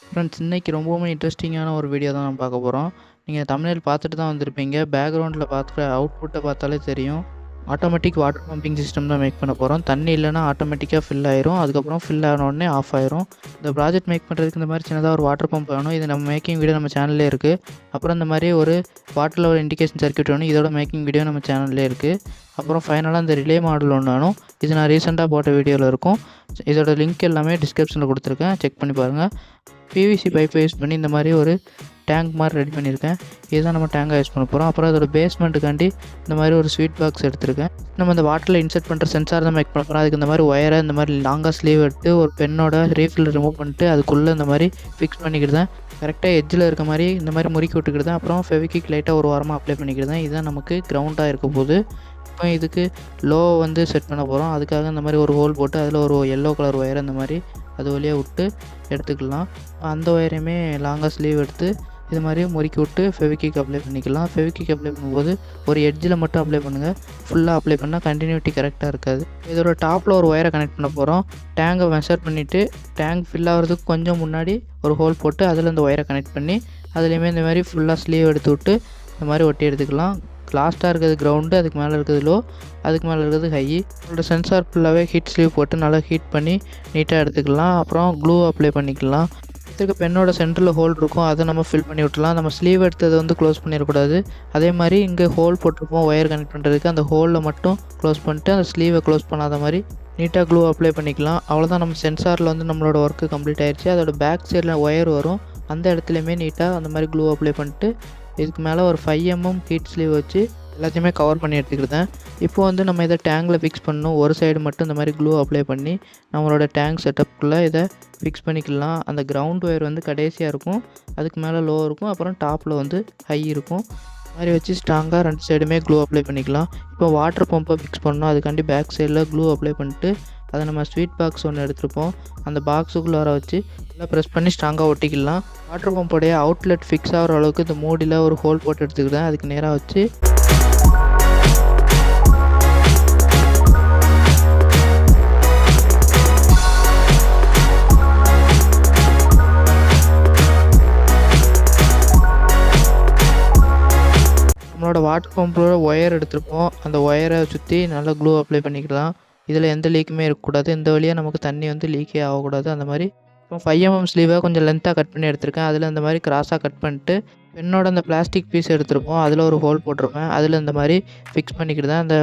Friends, இன்னைக்கு ரொம்பவுமே இன்ட்ரெஸ்டிங்கான ஒரு வீடியோ தான் நம்ம பார்க்க போகிறோம். நீங்கள் தமிழ்நாடு பார்த்துட்டு தான் வந்திருப்பீங்க. பேக்ரவுண்டில் பார்க்குற அவுட்புட்டை பார்த்தாலே தெரியும். ஆட்டோமேட்டிக் வாட்டர் பம்பிங் சிஸ்டம் தான் மேக் பண்ண போகிறோம். தண்ணி இல்லைனா ஆட்டோமேட்டிக்காக ஃபில் ஆயிரும். அதுக்கப்புறம் ஃபில் ஆன உடனே ஆஃப் ஆயிரும். இந்த ப்ராஜெக்ட் மேக் பண்ணுறதுக்கு இந்த மாதிரி சின்னதாக ஒரு வாட்டர் பம்ப் வேணும். இது நம்ம மேக்கிங் வீடியோ நம்ம சேனல்லே இருக்குது. அப்புறம் இந்த மாதிரி ஒரு வாட்டரில் ஒரு இண்டிகேஷன் சர்க்யூட் வேணும். இதோட மேக்கிங் வீடியோ நம்ம சேனல்லே இருக்குது. அப்புறம் ஃபைனலாக இந்த ரிலே மாடல் ஒன்று வேணும். இது நான் ரீசெண்டாக போட்ட வீடியோவில் இருக்கும். இதோட லிங்க் எல்லாமே டிஸ்கிரிப்ஷனில் கொடுத்துருக்கேன், செக் பண்ணி பாருங்கள். பிவிசி பைப்பை யூஸ் பண்ணி இந்த மாதிரி ஒரு டேங்க் மாதிரி ரெடி பண்ணியிருக்கேன். இதுதான் நம்ம டேங்காக யூஸ் பண்ண போகிறோம். அப்புறம் அதோட பேஸ்மெண்ட்டுக்காண்டி இந்த மாதிரி ஒரு ஸ்வீட் பாக்ஸ் எடுத்திருக்கேன். நம்ம இந்த வாட்டரில் இன்செர்ட் பண்ணுற சென்சார் தான் மேக் பண்ண போகிறோம். அதுக்கு இந்த மாதிரி ஒயரை இந்த மாதிரி லாங்காக ஸ்லீவ் எடுத்து ஒரு பெண்ணோட ரீஃபில் ரிமூவ் பண்ணிட்டு அதுக்குள்ளே இந்த மாதிரி ஃபிக்ஸ் பண்ணிக்கிடுதேன். கரெக்டாக எட்ஜில் இருக்க மாதிரி இந்த மாதிரி முறுக்கி விட்டுக்கிடுதேன். அப்புறம் ஃபெவிக்விக் லைட்டாக ஒரு வாரமாக அப்ளை பண்ணிக்கிடுதேன். இதுதான் நமக்கு கிரவுண்டாக இருக்க போகுது. இப்போ இதுக்கு லோ செட் பண்ண போகிறோம். அதுக்காக இந்த மாதிரி ஒரு ஹோல் போட்டு அதில் ஒரு எல்லோ கலர் ஒயரை இந்த மாதிரி அது வழியாக விட்டு எடுத்துக்கலாம். அந்த ஒயரையுமே லாங்காக ஸ்லீவ் எடுத்து இது மாதிரி முறுக்கி விட்டு ஃபெவிக்விக் அப்ளை பண்ணிக்கலாம். ஃபெவிக்விக் அப்ளை பண்ணும்போது ஒரு எட்ஜில் மட்டும் அப்ளை பண்ணுங்கள். ஃபுல்லாக அப்ளை பண்ணால் கண்டினியூட்டி கரெக்டாக இருக்காது. இதோட டாப்பில் ஒரு ஒயரை கனெக்ட் பண்ண போகிறோம். டேங்கை மெஷர் பண்ணிவிட்டு டேங்க் ஃபில் ஆகிறதுக்கு கொஞ்சம் முன்னாடி ஒரு ஹோல் போட்டு அதில் இந்த ஒயரை கனெக்ட் பண்ணி அதுலேயுமே இந்த மாதிரி ஃபுல்லாக ஸ்லீவ் எடுத்து விட்டு இந்த மாதிரி ஒட்டி எடுத்துக்கலாம். லாஸ்ட்டாக இருக்கிறது கிரவுண்டு, அதுக்கு மேலே இருக்கிறது லோ, அதுக்கு மேலே இருக்கிறது ஹை. உங்களோட சென்சார் ஃபுல்லாகவே ஹீட் ஸ்லீவ் போட்டு நல்லா ஹீட் பண்ணி நீட்டாக எடுத்துக்கலாம். அப்புறம் க்ளூ அப்ளை பண்ணிக்கலாம். இதுக்கு பெண்ணோட சென்டரில் ஹோல் இருக்கும், அதை நம்ம ஃபில் பண்ணி விட்டுலாம். நம்ம ஸ்லீவ் எடுத்தது க்ளோஸ் பண்ணிடக்கூடாது. அதே மாதிரி இங்கே ஹோல் போட்டிருப்போம் ஒயர் கனெக்ட் பண்ணுறதுக்கு, அந்த ஹோலில் மட்டும் க்ளோஸ் பண்ணிட்டு அந்த ஸ்லீவை க்ளோஸ் பண்ணாத மாதிரி நீட்டாக க்ளூ அப்ளை பண்ணிக்கலாம். அவ்வளோதான், நம்ம சென்சாரில் நம்மளோட ஒர்க்கு கம்ப்ளீட் ஆயிடுச்சு. அதோட பேக் சைடில் ஒயர் வரும், அந்த இடத்துலையுமே நீட்டாக அந்த மாதிரி க்ளூ அப்ளை பண்ணிட்டு இதுக்கு மேலே ஒரு 5 mm ஹீட் ஸ்லீவ் வச்சு எல்லாத்தையுமே கவர் பண்ணி எடுத்துக்கிட்டேன். இப்போ நம்ம இதை டேங்கில் ஃபிக்ஸ் பண்ணணும். ஒரு சைடு மட்டும் இந்த மாதிரி க்ளூ அப்ளை பண்ணி நம்மளோட டேங்க் செட்டப்புக்குள்ளே இதை ஃபிக்ஸ் பண்ணிக்கலாம். அந்த கிரவுண்ட் ஒயர் கடைசியாக இருக்கும், அதுக்கு மேலே லோ இருக்கும், அப்புறம் டாப்பில் ஹை இருக்கும். இந்த மாதிரி வச்சு ஸ்ட்ராங்காக 2 சைடுமே க்ளூ அப்ளை பண்ணிக்கலாம். இப்போ வாட்டர் பம்பை ஃபிக்ஸ் பண்ணணும். அதுக்காண்டி பேக் சைடில் க்ளூ அப்ளை பண்ணிட்டு அதை நம்ம ஸ்வீட் பாக்ஸ் ஒன்று எடுத்துருப்போம், அந்த பாக்ஸுக்குள்ளே வர வச்சு நல்லா ப்ரெஸ் பண்ணி ஸ்ட்ராங்காக ஒட்டிக்கலாம். வாட்டர் பம்போடைய அவுட்லெட் ஃபிக்ஸ் ஆகிற அளவுக்கு இந்த மூடியில் ஒரு ஹோல் போட்டு எடுத்துக்கிட்டேன். அதுக்கு நேராக வச்சு நம்மளோட வாட்டர் பம்போட ஒயர் எடுத்துருப்போம், அந்த ஒயரை சுற்றி நல்லா க்ளூ அப்ளை பண்ணிக்கலாம். இதில் எந்த லீக்குமே இருக்கக்கூடாது. இந்த வழியாக நமக்கு தண்ணி லீக்கே ஆகக்கூடாது. அந்த மாதிரி இப்போ 5 mm ஸ்லீவாக கொஞ்சம் லென்த்தாக கட் பண்ணி எடுத்திருக்கேன். அதில் இந்த மாதிரி கிராஸாக கட் பண்ணிட்டு பெண்ணோட அந்த பிளாஸ்டிக் பீஸ் எடுத்திருப்போம், அதில் ஒரு ஹோல் போட்டிருப்பேன், அதில் இந்த மாதிரி ஃபிக்ஸ் பண்ணிக்கிடுதேன். அந்த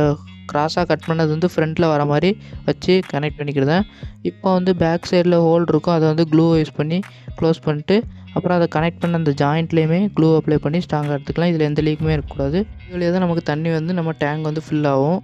கிராஸாக கட் பண்ணது ஃப்ரண்ட்டில் வர மாதிரி வச்சு கனெக்ட் பண்ணிக்கிடுதேன். இப்போ பேக் சைடில் ஹோல் இருக்கும், அதை க்ளூ யூஸ் பண்ணி க்ளோஸ் பண்ணிட்டு அப்புறம் அதை கனெக்ட் பண்ண அந்த ஜாயிண்ட்லேயுமே க்ளூ அப்ளை பண்ணி ஸ்ட்ராங்காக எடுத்துக்கலாம். இதில் எந்த லீக்குமே இருக்கக்கூடாது. இது வழியாக தான் நமக்கு தண்ணி நம்ம டேங்க் ஃபில் ஆகும்.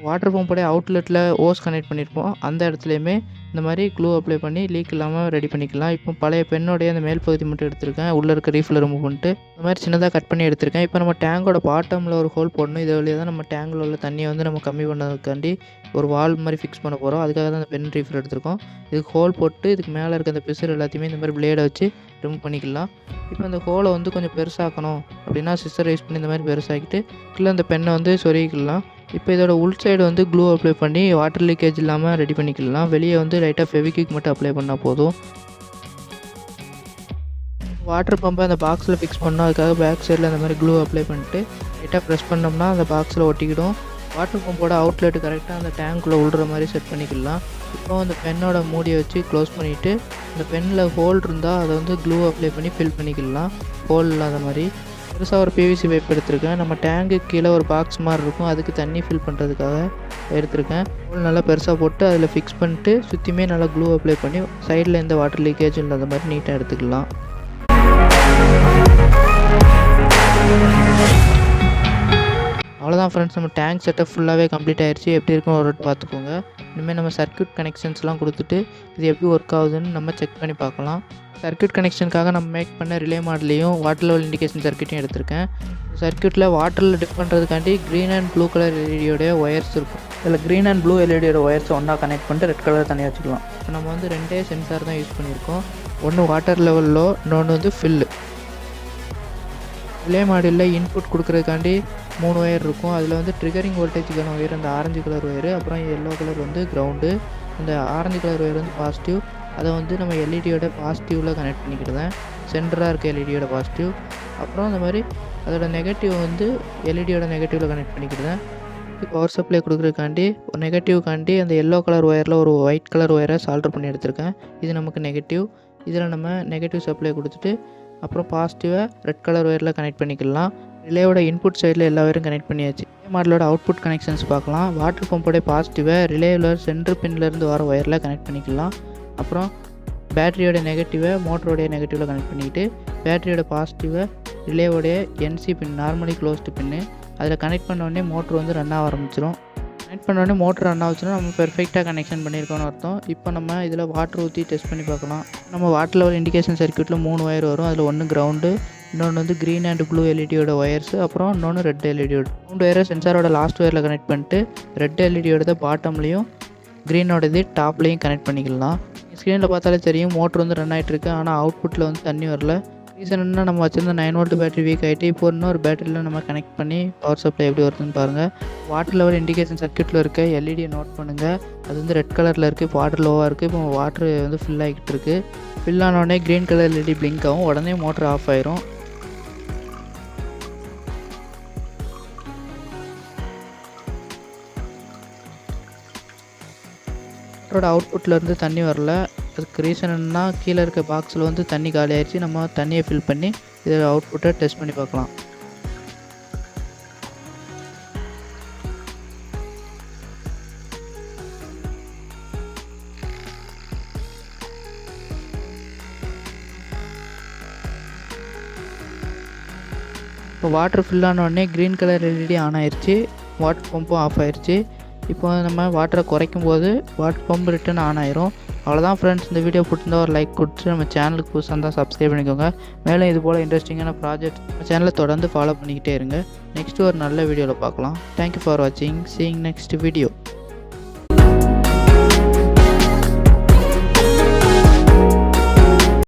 வாட்டர் பம்போடைய அவுட்லெட்டில் ஓஸ் கனெக்ட் பண்ணியிருப்போம், அந்த இடத்துலையுமே இந்த மாதிரி க்ளூ அப்ளை பண்ணி லீக் இல்லாமல் ரெடி பண்ணிக்கலாம். இப்போ பழைய பெண்ணோடைய அந்த மேல் பகுதி மட்டும் எடுத்திருக்கேன், உள்ளே இருக்க ரீஃபில் ரிமூவ் பண்ணிட்டு இந்த மாதிரி சின்னதாக கட் பண்ணி எடுத்திருக்கேன். இப்போ நம்ம டேங்கோட பாட்டமில் ஒரு ஹோல் போடணும். இது வழியாக தான் நம்ம டேங்கில் உள்ள தண்ணியை நம்ம கம்மி பண்ணதுக்காண்டி ஒரு வால் மாதிரி ஃபிக்ஸ் பண்ண போகிறோம். அதுக்காக தான் அந்த பென் ரீஃபில் எடுத்திருக்கோம். இதுக்கு ஹோல் போட்டு இதுக்கு மேலே இருக்க அந்த பிசுறு எல்லாத்தையுமே இந்த மாதிரி பிளேடை வச்சு ரிமூவ் பண்ணிக்கலாம். இப்போ அந்த ஹோலை கொஞ்சம் பெருசாக்கணும் அப்படின்னா சிஸ்டர் யூஸ் பண்ணி இந்த மாதிரி பெருசாக்கிட்டு கீழே அந்த பெண்ணை சொருகிக்கலாம். இப்போ இதோட உள் சைடு க்ளூ அப்ளை பண்ணி வாட்டர் லீக்கேஜ் இல்லாமல் ரெடி பண்ணிக்கலாம். வெளியே லைட்டாக ஃபெவிக்விக் மட்டும் அப்ளை பண்ணால் போதும். வாட்டர் பம்பை அந்த பாக்ஸில் ஃபிக்ஸ் பண்ணோம். அதுக்காக பேக் சைடில் அந்த மாதிரி க்ளூ அப்ளை பண்ணிட்டு லைட்டாக ப்ரெஸ் பண்ணோம்னா அந்த பாக்ஸில் ஒட்டிக்கிடும். வாட்டர் பம்போட அவுட்லெட்டு கரெக்டாக அந்த டேங்க்குள்ளே விழுற மாதிரி செட் பண்ணிக்கலாம். இப்போ அந்த பெண்ணோட மூடியை வச்சு க்ளோஸ் பண்ணிவிட்டு அந்த பெண்ணில் ஹோல் இருந்தால் அதை க்ளூ அப்ளை பண்ணி ஃபில் பண்ணிக்கலாம். ஹோல் இல்லாத மாதிரி பெருசாக ஒரு பிவிசி பைப் எடுத்திருக்கேன். நம்ம டேங்க்கு கீழே ஒரு பாக்ஸ் மாதிரி இருக்கும், அதுக்கு தண்ணி ஃபில் பண்ணுறதுக்காக எடுத்திருக்கேன். ஹோல் நல்லா பெருசாக போட்டு அதில் ஃபிக்ஸ் பண்ணிட்டு சுற்றியுமே நல்லா க்ளூ அப்ளை பண்ணி சைடில் எந்த வாட்டர் லீக்கேஜும் இல்லாத மாதிரி நீட்டாக எடுத்துக்கலாம். அவ்வளோதான் ஃப்ரெண்ட்ஸ், நம்ம டேங்க் செட்டப் ஃபுல்லாகவே கம்ப்ளீட் ஆயிடுச்சு. எப்படி இருக்கும் ஒரு பார்த்துக்கோங்க. இனிமேல் நம்ம சர்க்யூட் கனெக்ஷன்ஸ்லாம் கொடுத்துட்டு இது எப்படி ஒர்க் ஆகுதுன்னு நம்ம செக் பண்ணி பார்க்கலாம். சர்க்யூட் கனெக்ஷனுக்காக நம்ம மேக் பண்ண ரிலே மாடலையும் வாட்டர் லெவல் இண்டிகேஷன் சர்க்யூட்டையும் எடுத்திருக்கேன். சர்க்யூட்டில் வாட்டரில் டிப் பண்ணுறதுக்காண்டி க்ரீன் அண்ட் ப்ளூ கலர் எல்இடியோடைய ஒயர்ஸ் இருக்கும். இதில் க்ரீன் அண்ட் ப்ளூ எல்இடியோட ஒயர்ஸை ஒன்றா கனெக்ட் பண்ணிட்டு ரெட் கலர் தனியாக வச்சுக்கலாம். இப்போ நம்ம 2 சென்சார் தான் யூஸ் பண்ணியிருக்கோம். ஒன்று வாட்டர் லெவலில், இன்னொன்று ஃபில்லு. ரிலே மாடியூலில் இன்புட் கொடுக்குறதுக்காண்டி 3 ஒயர் இருக்கும். அதில் வந்து ட்ரிகரிங் வோல்டேஜுக்கான ஒயர் அந்த ஆரஞ்சு கலர் ஒயரு, அப்புறம் எல்லோ கலர் வந்து கிரவுண்டு. இந்த ஆரஞ்சு கலர் ஒயர் வந்து பாசிட்டிவ். அதை வந்து நம்ம எல்இடியோட பாசிட்டிவில் கனெக்ட் பண்ணிக்கிடுதேன். சென்டராக இருக்க எல்இடியோட பாசிட்டிவ். அப்புறம் அந்த மாதிரி அதோட நெகட்டிவ் வந்து எல்இடியோட நெகட்டிவில் கனெக்ட் பண்ணிக்கிடுதேன். பவர் சப்ளை கொடுக்குறதுக்காண்டி ஒரு நெகட்டிவ்காண்டி அந்த எல்லோ கலர் ஒயரில் ஒரு ஒயிட் கலர் ஒயரை சால்டர் பண்ணி எடுத்திருக்கேன். இது நமக்கு நெகட்டிவ். இதில் நம்ம நெகட்டிவ் சப்ளை கொடுத்துட்டு அப்புறம் பாசிட்டிவை ரெட் கலர் ஒயரில் கனெக்ட் பண்ணிக்கலாம். ரிலேயோட இன்புட் சைடில் எல்லா ஒயரும் கனெக்ட் பண்ணியாச்சு. ரிலே மாடலோட அவுட்புட் கனெக்ஷன்ஸ் பார்க்கலாம். வாட்டர் பம்போடைய பாசிட்டிவை ரிலேவில் சென்டர் பின்லேருந்து வர ஒயரில் கனெக்ட் பண்ணிக்கலாம். அப்புறம் பேட்டரியோட நெகட்டிவை மோட்டரோடைய நெகட்டிவில் கனெக்ட் பண்ணிக்கிட்டு பேட்டரியோட பாசிட்டிவை ரிலேவோடைய என்சி பின் நார்மலி க்ளோஸ்டு பின்னு அதில் கனெக்ட் பண்ணோடனே மோட்ரு வந்து ரன் ஆக ஆரம்பிச்சிடும். கனெக்ட் பண்ணோடனே மோட்ரு ரன் ஆச்சுன்னா நம்ம பெர்ஃபெக்டாக கனெக்ஷன் பண்ணியிருக்கோன்னு அர்த்தம். இப்போ நம்ம இதில் வாட்டர் ஊற்றி டெஸ்ட் பண்ணி பார்க்கலாம். நம்ம வாட்டர் லெவல் இண்டிகேஷன் சர்க்யூட்டில் 3 ஒயர் வரும். அதில் ஒன்று கிரவுண்டு, இன்னொன்று வந்து க்ரீன் அண்ட் ப்ளூ எல்இடியோட ஒயர்ஸ், அப்புறம் இன்னொன்று ரெட் எல்இடியோட. 3 ஒயரை சென்சாரோட லாஸ்ட் ஒயரில் கனெக்ட் பண்ணிட்டு ரெட் எல்இடியோட பாட்டம்லேயும் க்ரீனோடது டாப்லேயும் கனெக்ட் பண்ணிக்கலாம். ஸ்க்ரீனில் பார்த்தாலே தெரியும் மோட்ரு வந்து ரன் ஆகிட்டுருக்கு. ஆனால் அவுட்புட்டில் வந்து தண்ணி வரல. ரீசன் என்ன, நம்ம வச்சிருந்த 9 வோல்ட் பேட்டரி வீக் ஆகிட்டு இப்போ இன்னொரு பேட்டரியில் நம்ம கனெக்ட் பண்ணி பவர் சப்ளை எப்படி வருதுன்னு பாருங்கள். வாட்டர் லெவல் இண்டிகேஷன் சர்க்யூட்டில் இருக்க எல்இடியை நோட் பண்ணுங்கள். அது வந்து ரெட் கலரில் இருக்குது. இப்போ வாட்டர் லோவாக இருக்குது. இப்போ வாட்ரு வந்து ஃபில் ஆகிட்டு இருக்குது. ஃபில் ஆனோடனே க்ரீன் கலர் எல்இடி பிளிங்க் ஆகும். உடனே மோட்ரு ஆஃப் ஆயிரும். மோட்டரோட அவுட்புட்லேருந்து தண்ணி வரல. அதுக்கு ரீசன் என்னன்னா, கீழே இருக்க பாக்ஸில் வந்து தண்ணி காலி ஆயிடுச்சு. நம்ம தண்ணியை ஃபில் பண்ணி இதில் அவுட்புட்டை டெஸ்ட் பண்ணி பார்க்கலாம். இப்போ வாட்டர் ஃபில் ஆனோடனே க்ரீன் கலர் எல்இடி ஆன் ஆயிடுச்சு. வாட்டர் பம்பும் ஆஃப் ஆயிடுச்சு. இப்போ நம்ம வாட்டரை குறைக்கும் போது வாட்டர் பம்ப் ரிட்டன் ஆன் ஆயிரும். அவ்வளோதான் ஃப்ரெண்ட்ஸ். இந்த வீடியோ பிடிச்சிருந்தா ஒரு லைக் கொடுத்து நம்ம சேனலுக்கு புதுசாக இருந்தால் சப்ஸ்கிரைப் பண்ணிக்கோங்க. மேலும் இது போல் இன்ட்ரெஸ்டிங்கான ப்ராஜெக்ட் நம்ம சேனலை தொடர்ந்து ஃபாலோ பண்ணிக்கிட்டே இருங்க. நெக்ஸ்ட்டு ஒரு நல்ல வீடியோவில் பார்க்கலாம். தேங்க்யூ ஃபார் வாட்சிங். Seeing next video.